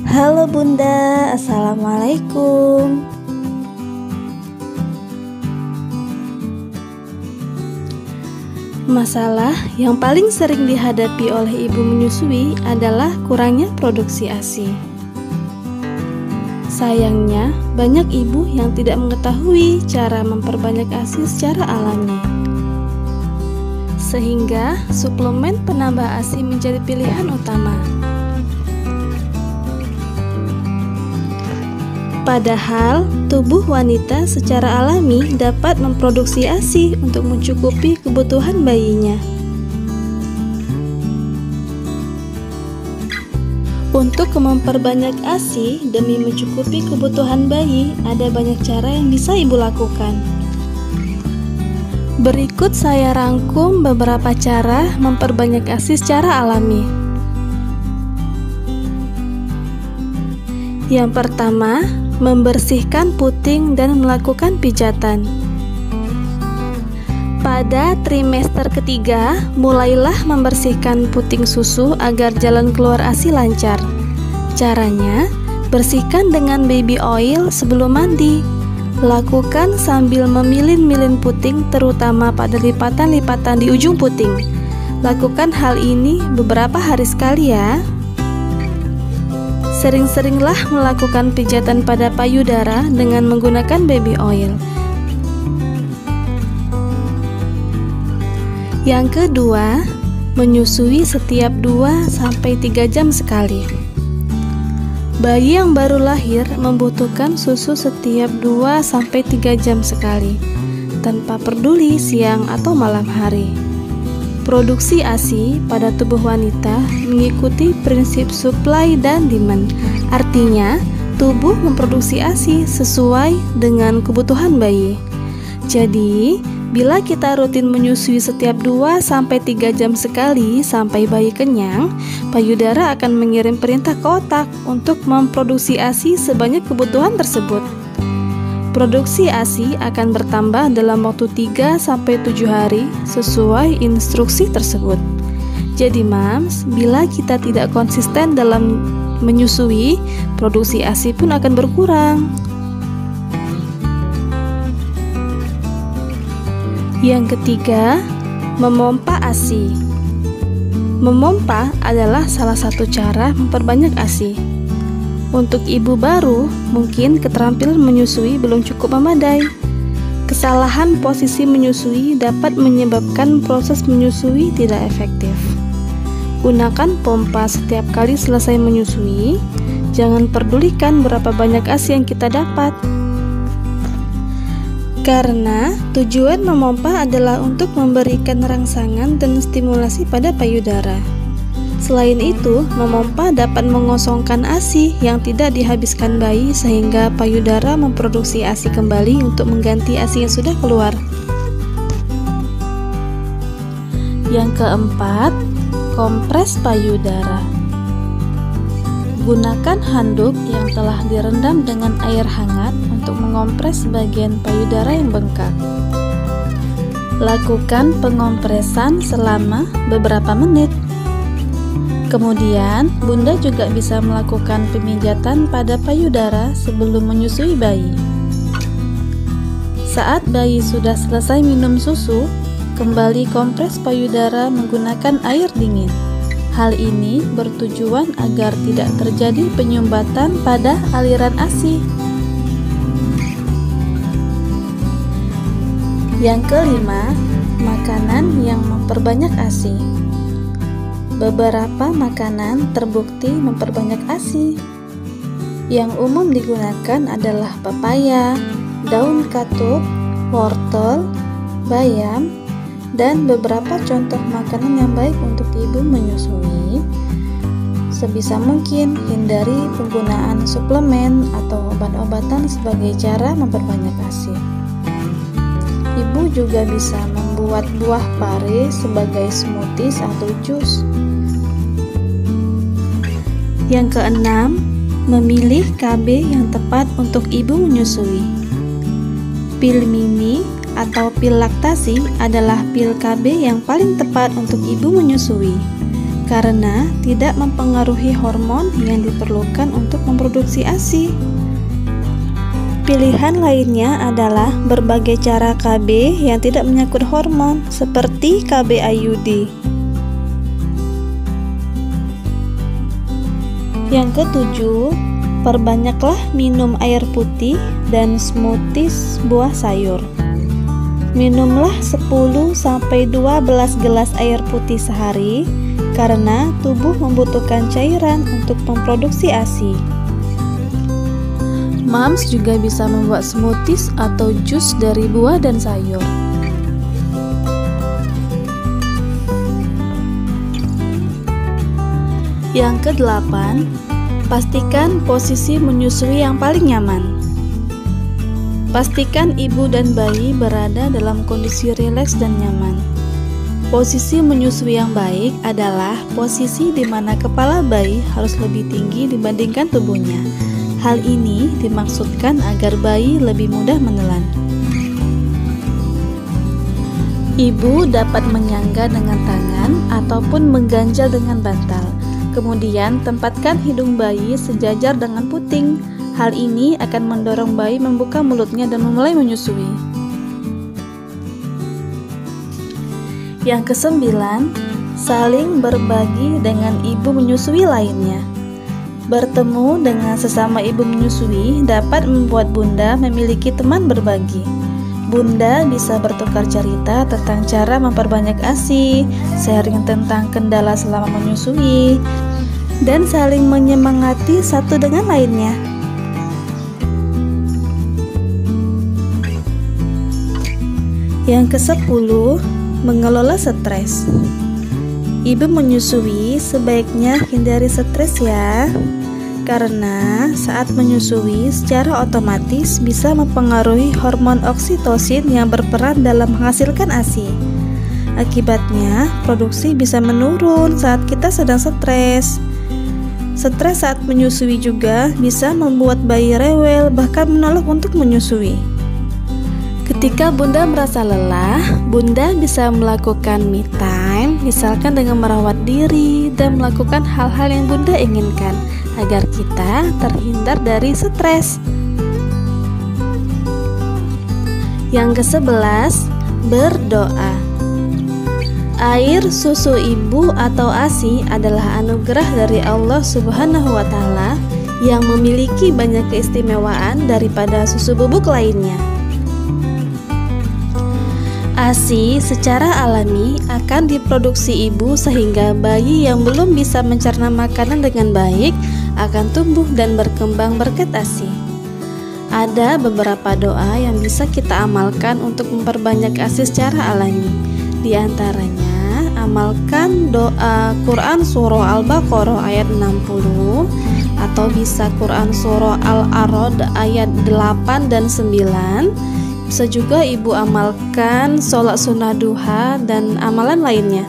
Halo Bunda, Assalamualaikum. Masalah yang paling sering dihadapi oleh ibu menyusui adalah kurangnya produksi ASI. Sayangnya, banyak ibu yang tidak mengetahui cara memperbanyak ASI secara alami. Sehingga suplemen penambah ASI menjadi pilihan utama. Padahal, tubuh wanita secara alami dapat memproduksi ASI untuk mencukupi kebutuhan bayinya. Untuk memperbanyak ASI demi mencukupi kebutuhan bayi, ada banyak cara yang bisa ibu lakukan. Berikut saya rangkum beberapa cara memperbanyak ASI secara alami. Yang pertama, membersihkan puting dan melakukan pijatan. Pada trimester ketiga, mulailah membersihkan puting susu agar jalan keluar ASI lancar. Caranya, bersihkan dengan baby oil sebelum mandi. Lakukan sambil memilin-milin puting, terutama pada lipatan-lipatan di ujung puting. Lakukan hal ini beberapa hari sekali ya. Sering-seringlah melakukan pijatan pada payudara dengan menggunakan baby oil. Yang kedua, menyusui setiap 2-3 jam sekali. Bayi yang baru lahir membutuhkan susu setiap 2-3 jam sekali, tanpa peduli siang atau malam hari. Produksi ASI pada tubuh wanita mengikuti prinsip supply dan demand. Artinya, tubuh memproduksi ASI sesuai dengan kebutuhan bayi. Jadi, bila kita rutin menyusui setiap 2-3 jam sekali sampai bayi kenyang, payudara akan mengirim perintah ke otak untuk memproduksi ASI sebanyak kebutuhan tersebut. Produksi ASI akan bertambah dalam waktu 3-7 hari sesuai instruksi tersebut. Jadi mams, bila kita tidak konsisten dalam menyusui, produksi ASI pun akan berkurang. Yang ketiga, memompa ASI. Memompa adalah salah satu cara memperbanyak ASI. Untuk ibu baru, mungkin keterampilan menyusui belum cukup memadai. Kesalahan posisi menyusui dapat menyebabkan proses menyusui tidak efektif. Gunakan pompa setiap kali selesai menyusui. Jangan pedulikan berapa banyak ASI yang kita dapat. Karena tujuan memompa adalah untuk memberikan rangsangan dan stimulasi pada payudara. Selain itu, memompa dapat mengosongkan ASI yang tidak dihabiskan bayi sehingga payudara memproduksi ASI kembali untuk mengganti ASI yang sudah keluar. Yang keempat, kompres payudara. Gunakan handuk yang telah direndam dengan air hangat untuk mengompres bagian payudara yang bengkak. Lakukan pengompresan selama beberapa menit. Kemudian, Bunda juga bisa melakukan pemijatan pada payudara sebelum menyusui bayi. Saat bayi sudah selesai minum susu, kembali kompres payudara menggunakan air dingin. Hal ini bertujuan agar tidak terjadi penyumbatan pada aliran ASI. Yang kelima, makanan yang memperbanyak ASI. Beberapa makanan terbukti memperbanyak ASI. Yang umum digunakan adalah pepaya, daun katuk, wortel, bayam, dan beberapa contoh makanan yang baik untuk ibu menyusui. Sebisa mungkin hindari penggunaan suplemen atau obat-obatan sebagai cara memperbanyak ASI. Ibu juga bisa membuat buah pare sebagai smoothies atau jus. Yang keenam, memilih KB yang tepat untuk ibu menyusui. Pil mini atau pil laktasi adalah pil KB yang paling tepat untuk ibu menyusui. karena tidak mempengaruhi hormon yang diperlukan untuk memproduksi ASI. Pilihan lainnya adalah berbagai cara KB yang tidak menyangkut hormon, seperti KB IUD. Yang ketujuh, perbanyaklah minum air putih dan smoothies buah sayur. Minumlah 10-12 gelas air putih sehari, karena tubuh membutuhkan cairan untuk memproduksi ASI. Moms juga bisa membuat smoothies atau jus dari buah dan sayur. Yang kedelapan, pastikan posisi menyusui yang paling nyaman. Pastikan ibu dan bayi berada dalam kondisi rileks dan nyaman. Posisi menyusui yang baik adalah posisi di mana kepala bayi harus lebih tinggi dibandingkan tubuhnya. Hal ini dimaksudkan agar bayi lebih mudah menelan. Ibu dapat menyangga dengan tangan ataupun mengganjal dengan bantal. Kemudian tempatkan hidung bayi sejajar dengan puting. Hal ini akan mendorong bayi membuka mulutnya dan memulai menyusui. Yang kesembilan, saling berbagi dengan ibu menyusui lainnya. Bertemu dengan sesama ibu menyusui dapat membuat bunda memiliki teman berbagi. Bunda bisa bertukar cerita tentang cara memperbanyak ASI, sharing tentang kendala selama menyusui, dan saling menyemangati satu dengan lainnya. Yang ke-10, mengelola stres. Ibu menyusui sebaiknya hindari stres ya, karena saat menyusui secara otomatis bisa mempengaruhi hormon oksitosin yang berperan dalam menghasilkan ASI. Akibatnya, produksi bisa menurun saat kita sedang stres. Stres saat menyusui juga bisa membuat bayi rewel, bahkan menolak untuk menyusui. Ketika bunda merasa lelah, bunda bisa melakukan me time, misalkan dengan merawat diri dan melakukan hal-hal yang bunda inginkan, agar kita terhindar dari stres. Yang ke-11, berdoa. Air susu ibu atau ASI adalah anugerah dari Allah Subhanahu wa Ta'ala yang memiliki banyak keistimewaan daripada susu bubuk lainnya. ASI secara alami akan diproduksi ibu sehingga bayi yang belum bisa mencerna makanan dengan baik akan tumbuh dan berkembang berkat ASI. Ada beberapa doa yang bisa kita amalkan untuk memperbanyak ASI secara alami. Di antaranya, amalkan doa Quran Surah Al-Baqarah ayat 60, atau bisa Quran Surah Al-A'raf ayat 8 dan 9. Bisa juga ibu amalkan sholat sunnah duha dan amalan lainnya.